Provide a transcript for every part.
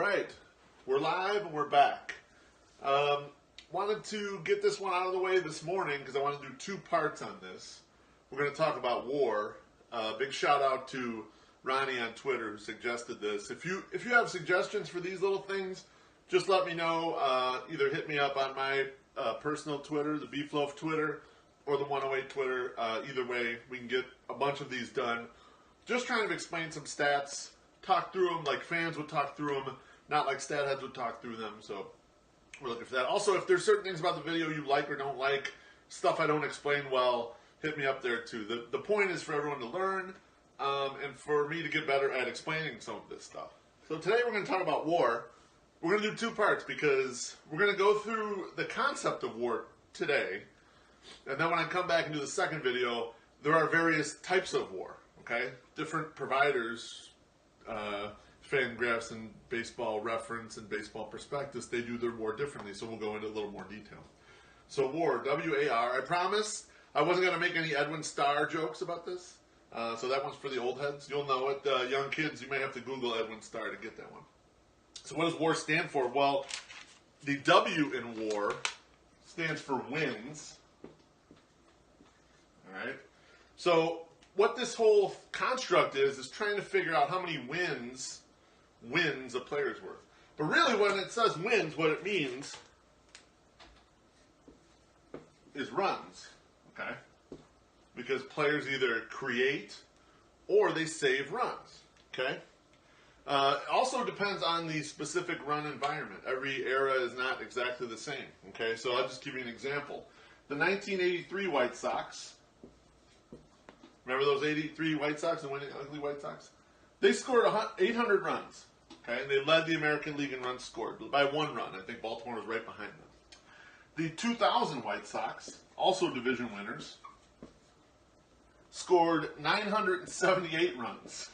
right, we're live and we're back. Wanted to get this one out of the way this morning because I want to do two parts on this. We're going to talk about war. Big shout out to Ronnie on Twitter who suggested this. If you have suggestions for these little things, just let me know. Either hit me up on my personal Twitter, the Beefloaf Twitter, or the 108 Twitter. Either way, we can get a bunch of these done. Just trying to explain some stats, talk through them like fans would talk through them, not like stat heads would talk through them. So we're looking for that. Also, if there's certain things about the video you like or don't like, stuff I don't explain well, hit me up there too. The point is for everyone to learn and for me to get better at explaining some of this stuff. So today we're going to talk about war. We're going to do two parts because we're going to go through the concept of war today. And then when I come back and do the second video, there are various types of war, okay? Different providers, Fangraphs and Baseball Reference and Baseball Prospectus, they do their war differently, so we'll go into a little more detail. So war, W-A-R. I promised I wasn't going to make any Edwin Starr jokes about this, so that one's for the old heads. You'll know it. Young kids, you may have to Google Edwin Starr to get that one. So what does war stand for? Well, the W in war stands for wins. All right. So what this whole construct is trying to figure out how many wins a player's worth. But really, when it says wins, what it means is runs. Okay. Because players either create or they save runs. Okay. Also depends on the specific run environment. Every era is not exactly the same. Okay, so I'll just give you an example. The 1983 White Sox, remember those 83 White Sox, the winning ugly White Sox? They scored 800 runs. Okay, and they led the American League in runs scored by 1 run. I think Baltimore was right behind them. The 2000 White Sox, also division winners, scored 978 runs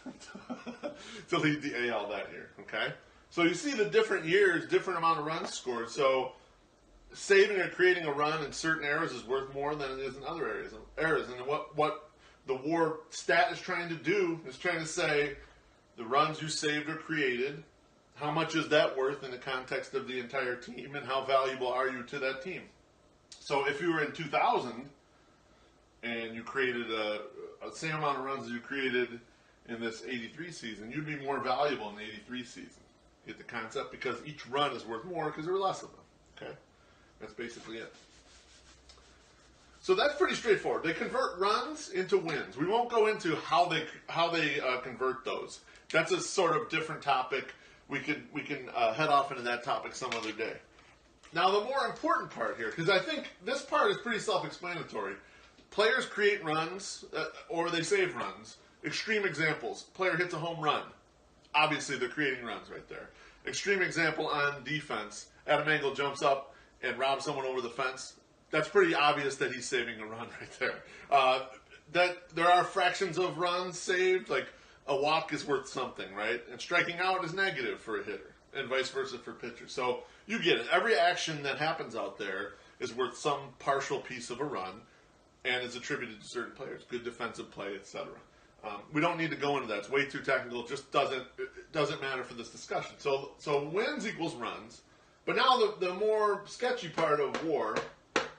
to lead the AL that year, okay? So you see the different years, different amount of runs scored. So saving or creating a run in certain eras is worth more than it is in other eras. And what the war stat is trying to do is trying to say the runs you saved or created, how much is that worth in the context of the entire team, and how valuable are you to that team? So if you were in 2000, and you created a same amount of runs as you created in this 83 season, you'd be more valuable in the 83 season. Get the concept? Because each run is worth more because there were less of them. Okay? That's basically it. So that's pretty straightforward. They convert runs into wins. We won't go into how they convert those. That's a sort of different topic. We can head off into that topic some other day. Now the more important part here, because I think this part is pretty self-explanatory. Players create runs, or they save runs. Extreme examples. Player hits a home run. Obviously, they're creating runs right there. Extreme example on defense. Adam Engel jumps up and robs someone over the fence. That's pretty obvious that he's saving a run right there. That there are fractions of runs saved, like a walk is worth something, right? And striking out is negative for a hitter, and vice versa for pitchers. So you get it. Every action that happens out there is worth some partial piece of a run, and is attributed to certain players, good defensive play, etc. We don't need to go into that. It's way too technical. It just doesn't matter for this discussion. So wins equals runs. But now the more sketchy part of war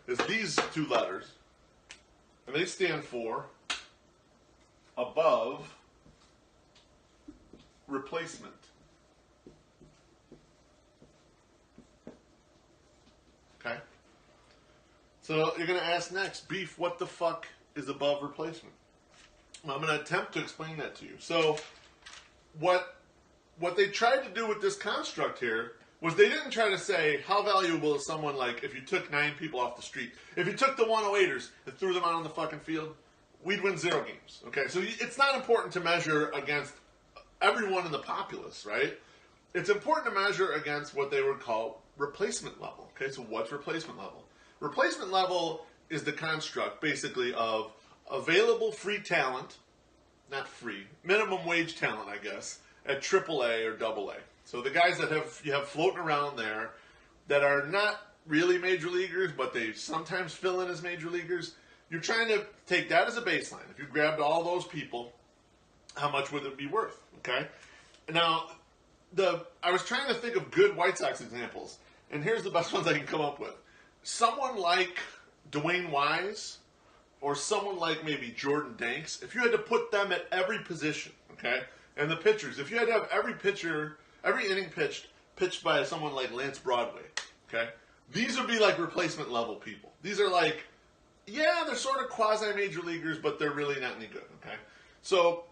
is these two letters, and they stand for above replacement. Okay? So you're going to ask next, Beef, what the fuck is above replacement? Well, I'm going to attempt to explain that to you. So what they tried to do with this construct here was they didn't try to say how valuable is someone like if you took 9 people off the street. If you took the 108ers and threw them out on the fucking field, we'd win 0 games. Okay, so it's not important to measure against everyone in the populace, right? It's important to measure against what they would call replacement level. Okay, so what's replacement level? Replacement level is the construct, basically, of available free talent, not free, minimum wage talent, I guess, at AAA or AA. So the guys that you have floating around there that are not really major leaguers, but they sometimes fill in as major leaguers, you're trying to take that as a baseline. If you grabbed all those people, how much would it be worth? Okay? Now, I was trying to think of good White Sox examples, and here's the best ones I can come up with. Someone like Dwayne Wise, or someone like maybe Jordan Danks, if you had to put them at every position, okay, and the pitchers, if you had to have every pitcher, every inning pitched by someone like Lance Broadway, okay, these would be like replacement level people. These are like, yeah, they're sort of quasi major leaguers, but they're really not any good, okay? So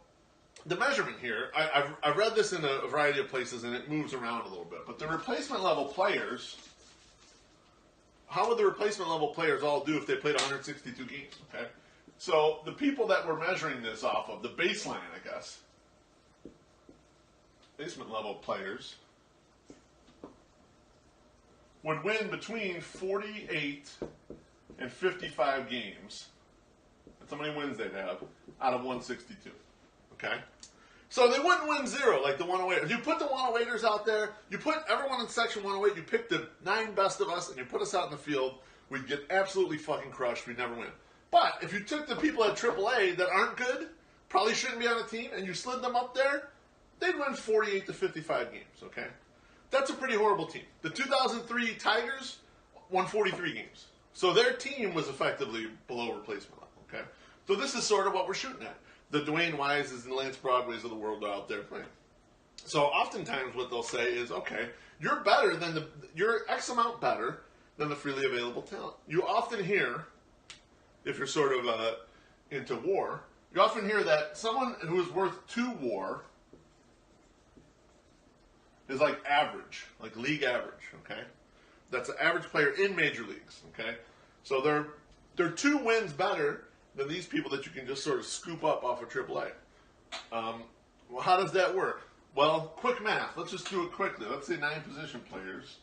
the measurement here, I've read this in a variety of places, and it moves around a little bit, but the replacement level players, how would the replacement level players all do if they played 162 games, okay? So the people that we're measuring this off of, the baseline, I guess, basement level players, would win between 48 and 55 games. That's how many wins they'd have out of 162, okay? So they wouldn't win zero like the 108ers. You put the 108ers out there, you put everyone in Section 108, you pick the 9 best of us, and you put us out in the field, we'd get absolutely fucking crushed. We'd never win. But if you took the people at AAA that aren't good, probably shouldn't be on a team, and you slid them up there, they'd win 48 to 55 games, okay? That's a pretty horrible team. The 2003 Tigers won 43 games. So their team was effectively below replacement level, okay? So this is sort of what we're shooting at. The Dwayne Wises and Lance Broadways of the world are out there playing. So oftentimes what they'll say is, okay, you're better than you're X amount better than the freely available talent. You often hear, if you're sort of into WAR, you often hear that someone who is worth 2 WAR is like average, like league average, okay? That's an average player in major leagues, okay? So they're 2 wins better than these people that you can just sort of scoop up off of AAA. Well, how does that work? Well, quick math. Let's just do it quickly. Let's say 9 position players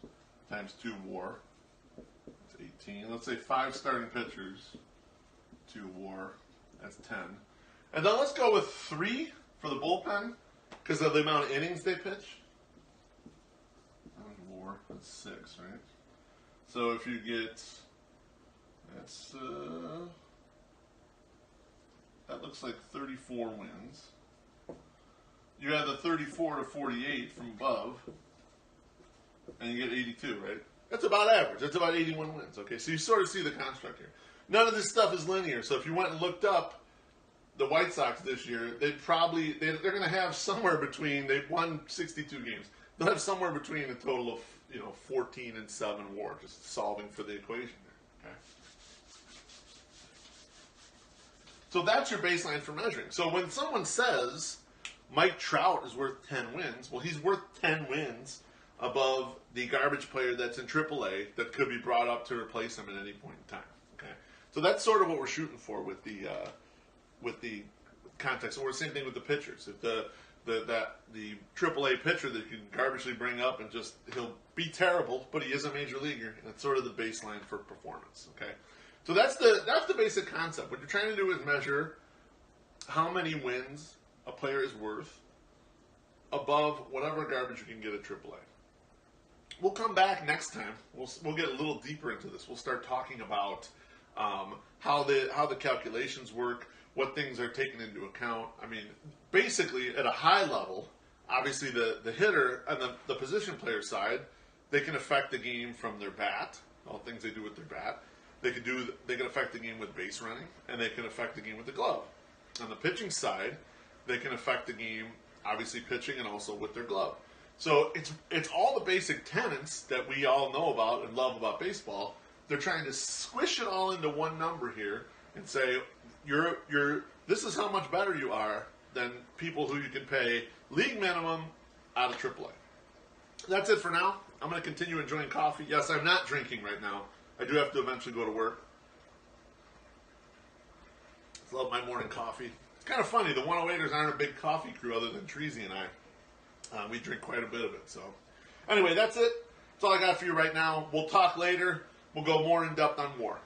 times 2 WAR. That's 18. Let's say 5 starting pitchers, 2 WAR. That's 10. And then let's go with 3 for the bullpen because of the amount of innings they pitch. WAR. That's 6, right? So if you get, that looks like 34 wins. You add the 34 to 48 from above, and you get 82, right? That's about average. That's about 81 wins, okay? So you sort of see the construct here. None of this stuff is linear, so if you went and looked up the White Sox this year, they're going to have somewhere between, they've won 62 games. They'll have somewhere between a total of, 14 and 7 WAR, just solving for the equation there, okay? So that's your baseline for measuring. So when someone says Mike Trout is worth 10 wins, well, he's worth 10 wins above the garbage player that's in AAA that could be brought up to replace him at any point in time, okay? So that's sort of what we're shooting for with the context. Or the same thing with the pitchers. If the AAA pitcher that you can garbagely bring up and just, he'll be terrible, but he is a major leaguer, and it's sort of the baseline for performance, okay? So that's the basic concept. What you're trying to do is measure how many wins a player is worth above whatever garbage you can get at AAA. We'll come back next time. We'll get a little deeper into this. We'll start talking about how the calculations work, what things are taken into account. I mean, basically, at a high level, obviously the hitter and the position player side, they can affect the game from their bat, all the things they do with their bat. They can affect the game with base running, and they can affect the game with the glove. On the pitching side, they can affect the game, obviously pitching and also with their glove. So it's all the basic tenets that we all know about and love about baseball. They're trying to squish it all into one number here and say this is how much better you are than people who you can pay league minimum out of AAA. That's it for now. I'm going to continue enjoying coffee. Yes, I'm not drinking right now. I do have to eventually go to work. I love my morning coffee. It's kind of funny. The 108ers aren't a big coffee crew other than Treasy and I. We drink quite a bit of it. So anyway, that's it. That's all I got for you right now. We'll talk later. We'll go more in depth on WAR.